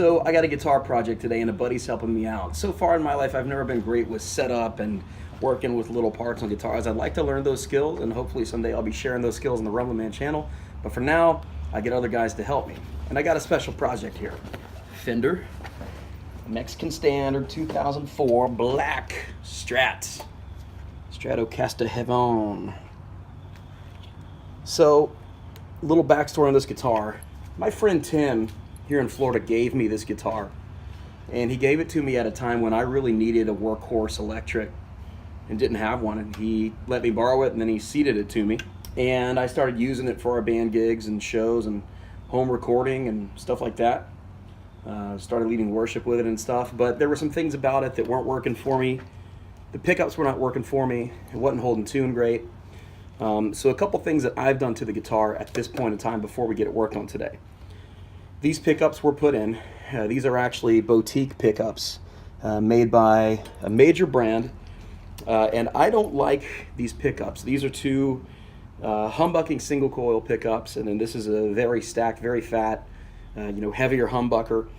So I got a guitar project today and a buddy's helping me out. So far in my life, I've never been great with setup and working with little parts on guitars. I'd like to learn those skills, and hopefully someday I'll be sharing those skills on the Rumblin channel. But for now, I get other guys to help me. And I got a special project here. Fender, Mexican Standard 2004 black Strat. Stratocaster Heaven. So, little backstory on this guitar. My friend Tim here in Florida gave me this guitar, and he gave it to me at a time when I really needed a workhorse electric and didn't have one, and he let me borrow it, and then he seeded it to me, and I started using it for our band gigs and shows and home recording and stuff like that. Started leading worship with it and stuff, but there were some things about it that weren't working for me. The pickups were not working for me. It wasn't holding tune great. So a couple things that I've done to the guitar at this point in time before we get it worked on today. These pickups were put in. These are actually boutique pickups made by a major brand, and I don't like these pickups. These are two humbucking single coil pickups, and then this is a very stacked, very fat, heavier humbucker.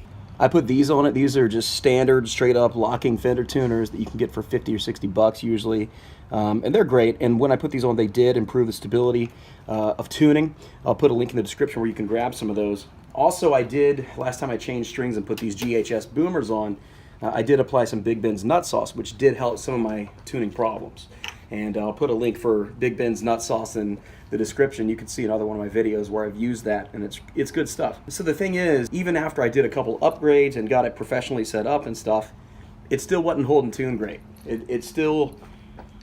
I put these on it. These are just standard, straight up locking Fender tuners that you can get for 50 or 60 bucks usually. And they're great. And when I put these on, they did improve the stability of tuning. I'll put a link in the description where you can grab some of those. Also, I did, last time I changed strings and put these GHS boomers on, I did apply some Big Ben's nut sauce, which did help some of my tuning problems. And I'll put a link for Big Ben's nut sauce in the description. You can see another one of my videos where I've used that, and it's good stuff. So the thing is, even after I did a couple upgrades and got it professionally set up and stuff, it still wasn't holding tune great. It still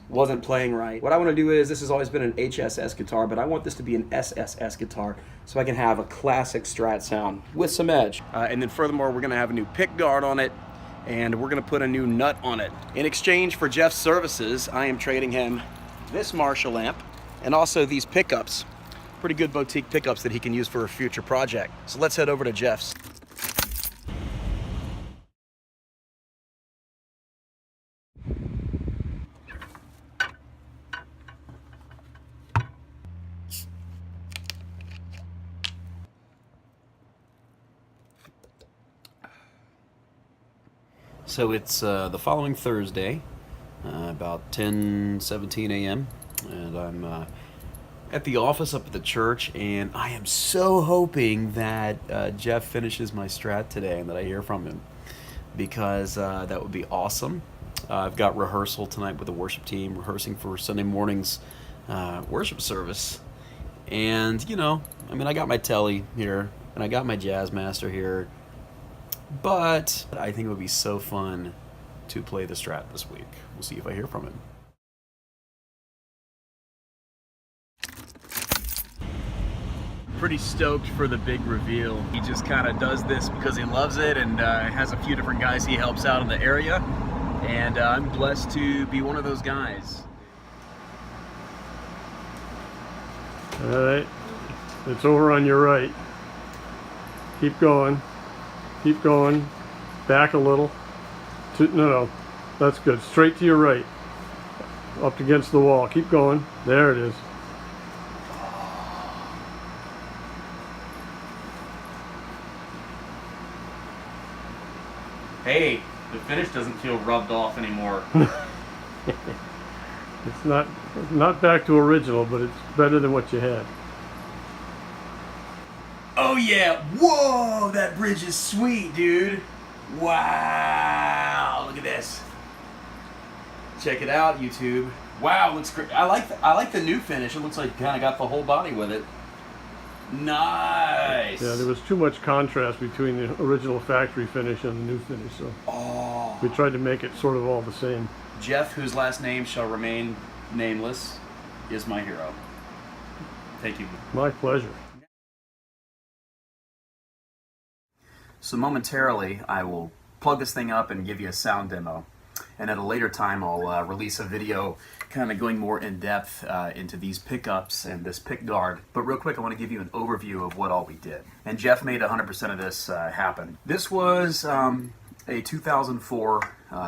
wasn't playing right. What I want to do is, this has always been an HSS guitar, but I want this to be an SSS guitar so I can have a classic Strat sound with some edge. And then furthermore, we're going to have a new pick guard on it, and we're going to put a new nut on it. In exchange for Jeff's services, I am trading him this Marshall amp and also these pickups. Pretty good boutique pickups that he can use for a future project. So let's head over to Jeff's. So it's the following Thursday, about 10:17 a.m. and I'm at the office up at the church, and I am so hoping that Jeff finishes my Strat today and that I hear from him, because that would be awesome. I've got rehearsal tonight with the worship team, rehearsing for Sunday morning's worship service, and I got my telly here and I got my jazz master here. But I think it would be so fun to play the Strat this week. We'll see if I hear from him. Pretty stoked for the big reveal. He just kind of does this because he loves it, and has a few different guys he helps out in the area. And I'm blessed to be one of those guys. All right, it's over on your right. Keep going. Keep going. Back a little. No, that's good. Straight to your right. Up against the wall. Keep going. There it is. Hey, the finish doesn't feel rubbed off anymore. It's not back to original, but it's better than what you had. Oh yeah, whoa, that bridge is sweet, dude. Wow, look at this. Check it out, YouTube. Wow, looks great. I like the new finish. It looks like kind of got the whole body with it. Nice. Yeah, there was too much contrast between the original factory finish and the new finish, so we tried to make it sort of all the same. Jeff, whose last name shall remain nameless, is my hero. Thank you. My pleasure. So momentarily, I will plug this thing up and give you a sound demo. And at a later time, I'll release a video kind of going more in depth into these pickups and this pick guard. But real quick, I want to give you an overview of what all we did. And Jeff made 100% of this happen. This was a 2004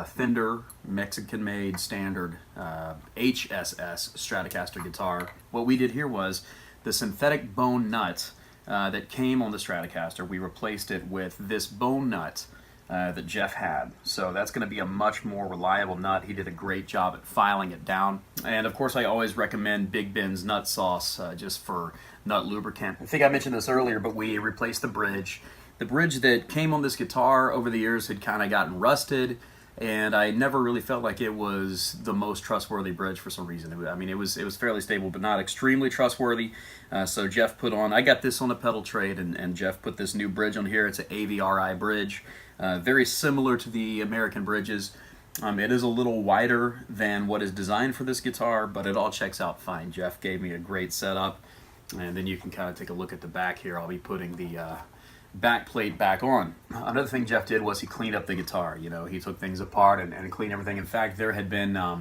Fender Mexican-made standard HSS Stratocaster guitar. What we did here was the synthetic bone nut that came on the Stratocaster, we replaced it with this bone nut that Jeff had. So that's going to be a much more reliable nut. He did a great job at filing it down. And of course, I always recommend Big Ben's nut sauce just for nut lubricant. I think I mentioned this earlier, but we replaced the bridge. The bridge that came on this guitar over the years had kind of gotten rusted, and I never really felt like it was the most trustworthy bridge for some reason. I mean, it was fairly stable, but not extremely trustworthy. So Jeff put on, I got this on a pedal trade, and Jeff put this new bridge on here. It's an AVRI bridge, very similar to the American bridges. It is a little wider than what is designed for this guitar, but it all checks out fine. Jeff gave me a great setup, and then you can kind of take a look at the back here. I'll be putting the back plate back on. Another thing Jeff did was he cleaned up the guitar. You know, he took things apart and cleaned everything. In fact, there had been, I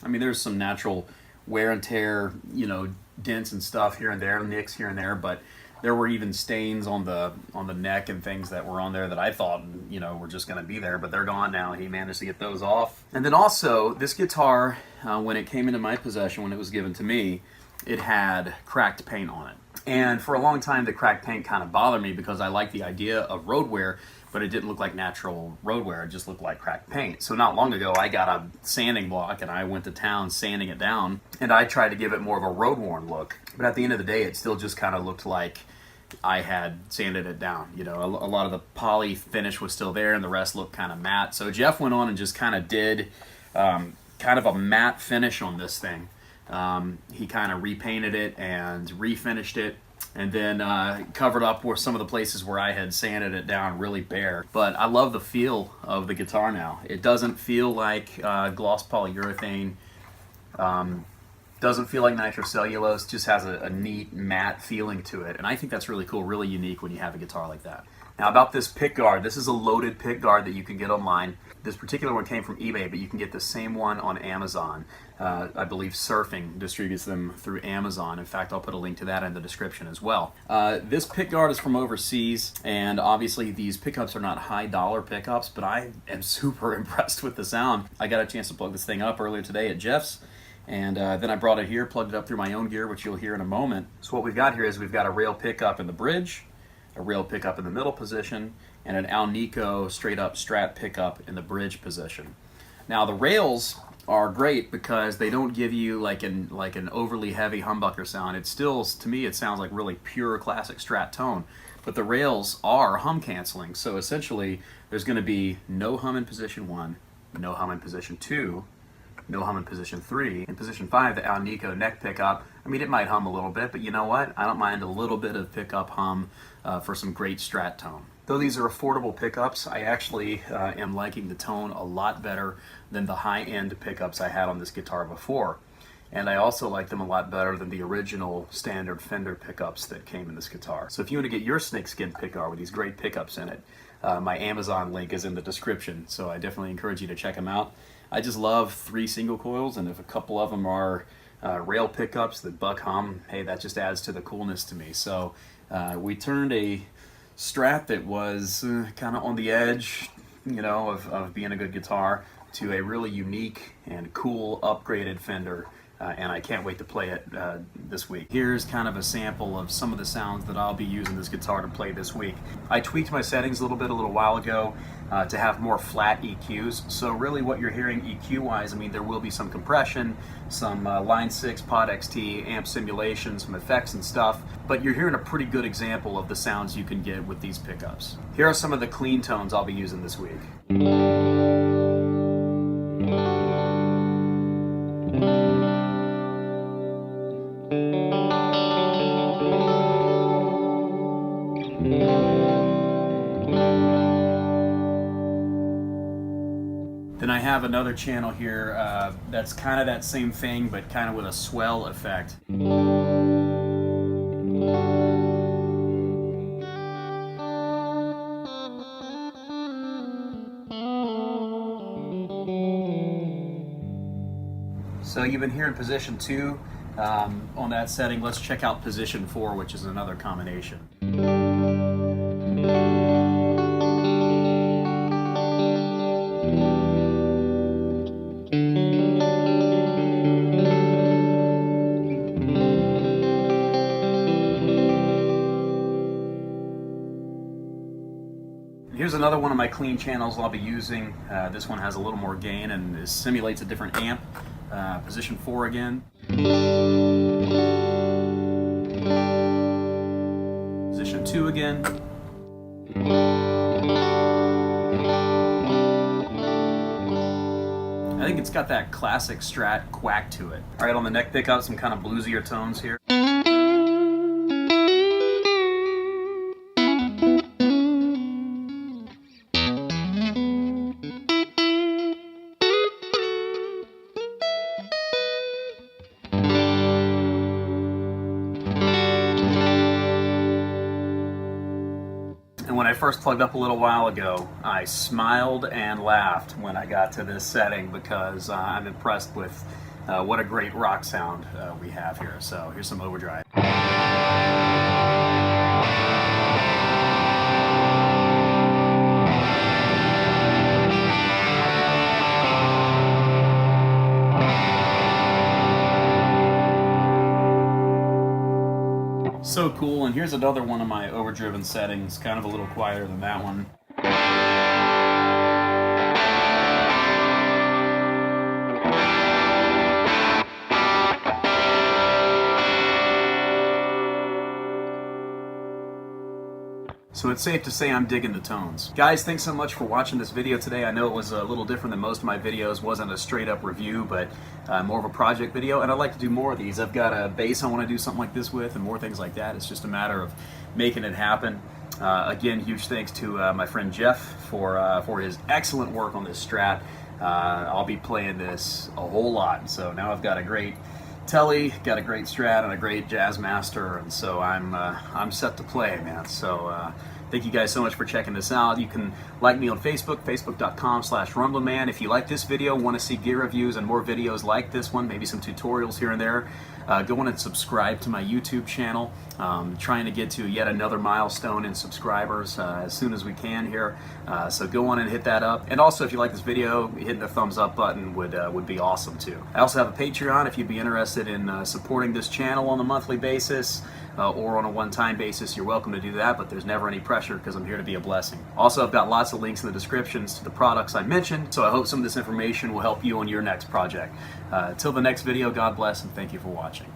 mean, there's some natural wear and tear, you know, dents and stuff here and there, nicks here and there, but there were even stains on the neck and things that were on there that I thought, you know, were just going to be there, but they're gone now. He managed to get those off. And then also, this guitar, when it came into my possession, when it was given to me, it had cracked paint on it. And for a long time, the cracked paint kind of bothered me because I liked the idea of road wear, but it didn't look like natural road wear. It just looked like cracked paint. So not long ago, I got a sanding block and I went to town sanding it down, and I tried to give it more of a road worn look. But at the end of the day, it still just kind of looked like I had sanded it down. You know, a lot of the poly finish was still there and the rest looked kind of matte. So Jeff went on and just kind of did kind of a matte finish on this thing. He kind of repainted it and refinished it, and then covered up where some of the places where I had sanded it down really bare. But I love the feel of the guitar now. It doesn't feel like gloss polyurethane, doesn't feel like nitrocellulose, just has a neat matte feeling to it. And I think that's really cool, really unique when you have a guitar like that. Now about this pick guard, this is a loaded pick guard that you can get online. This particular one came from eBay, but you can get the same one on Amazon. I believe Surfing distributes them through Amazon. In fact, I'll put a link to that in the description as well. This pick guard is from overseas, and obviously these pickups are not high dollar pickups, but I am super impressed with the sound. I got a chance to plug this thing up earlier today at Jeff's, and then I brought it here, plugged it up through my own gear, which you'll hear in a moment. So what we've got here is we've got a rail pickup in the bridge, a rail pickup in the middle position, and an Alnico straight up Strat pickup in the bridge position. Now the rails are great because they don't give you like an overly heavy humbucker sound. It still, to me, it sounds like really pure classic Strat tone. But the rails are hum canceling, so essentially there's going to be no hum in position 1, no hum in position 2, no hum in position 3. In position 5, the Alnico neck pickup, I mean, it might hum a little bit, but you know what? I don't mind a little bit of pickup hum for some great Strat tone. Though these are affordable pickups, I actually am liking the tone a lot better than the high-end pickups I had on this guitar before. And I also like them a lot better than the original standard Fender pickups that came in this guitar. So if you want to get your snakeskin pickguard with these great pickups in it, my Amazon link is in the description, so I definitely encourage you to check them out. I just love 3 single coils, and if a couple of them are rail pickups that buck hum, hey, that just adds to the coolness to me. So we turned a Strat that was kind of on the edge, you know, of being a good guitar to a really unique and cool upgraded Fender, and I can't wait to play it this week. Here's kind of a sample of some of the sounds that I'll be using this guitar to play this week. I tweaked my settings a little while ago to have more flat EQs, so really what you're hearing EQ-wise, I mean, there will be some compression, some Line 6 Pod XT amp simulation, some effects and stuff, but you're hearing a pretty good example of the sounds you can get with these pickups. Here are some of the clean tones I'll be using this week. Then I have another channel here that's kind of that same thing, but kind of with a swell effect. So you've been hearing position 2 on that setting. Let's check out position 4, which is another combination. here's another one of my clean channels I'll be using. This one has a little more gain and it simulates a different amp. Position 4 again. Position 2 again. I think it's got that classic Strat quack to it. All right, on the neck pickup, some kind of bluesier tones here. And when I first plugged up a little while ago, I smiled and laughed when I got to this setting because I'm impressed with what a great rock sound we have here. So here's some overdrive. So cool, and here's another one of my overdriven settings, kind of a little quieter than that one. So it's safe to say I'm digging the tones. Guys, thanks so much for watching this video today. I know it was a little different than most of my videos. Wasn't a straight up review, but more of a project video, and I'd like to do more of these. I've got a bass I want to do something like this with and more things like that. It's just a matter of making it happen. Again, huge thanks to my friend Jeff for his excellent work on this Strat. I'll be playing this a whole lot, so now I've got a great Telly, got a great Strat and a great Jazz Master, and so I'm set to play, man. So thank you guys so much for checking this out. You can like me on Facebook, facebook.com/rumblinman. If you like this video, want to see gear reviews and more videos like this one, maybe some tutorials here and there, go on and subscribe to my YouTube channel. Trying to get to yet another milestone in subscribers as soon as we can here. So go on and hit that up. And also, if you like this video, hitting the thumbs up button would be awesome too. I also have a Patreon if you'd be interested in supporting this channel on a monthly basis or on a one-time basis. You're welcome to do that, but there's never any pressure because I'm here to be a blessing. Also, I've got lots of links in the descriptions to the products I mentioned, so I hope some of this information will help you on your next project. Till the next video, God bless and thank you for watching.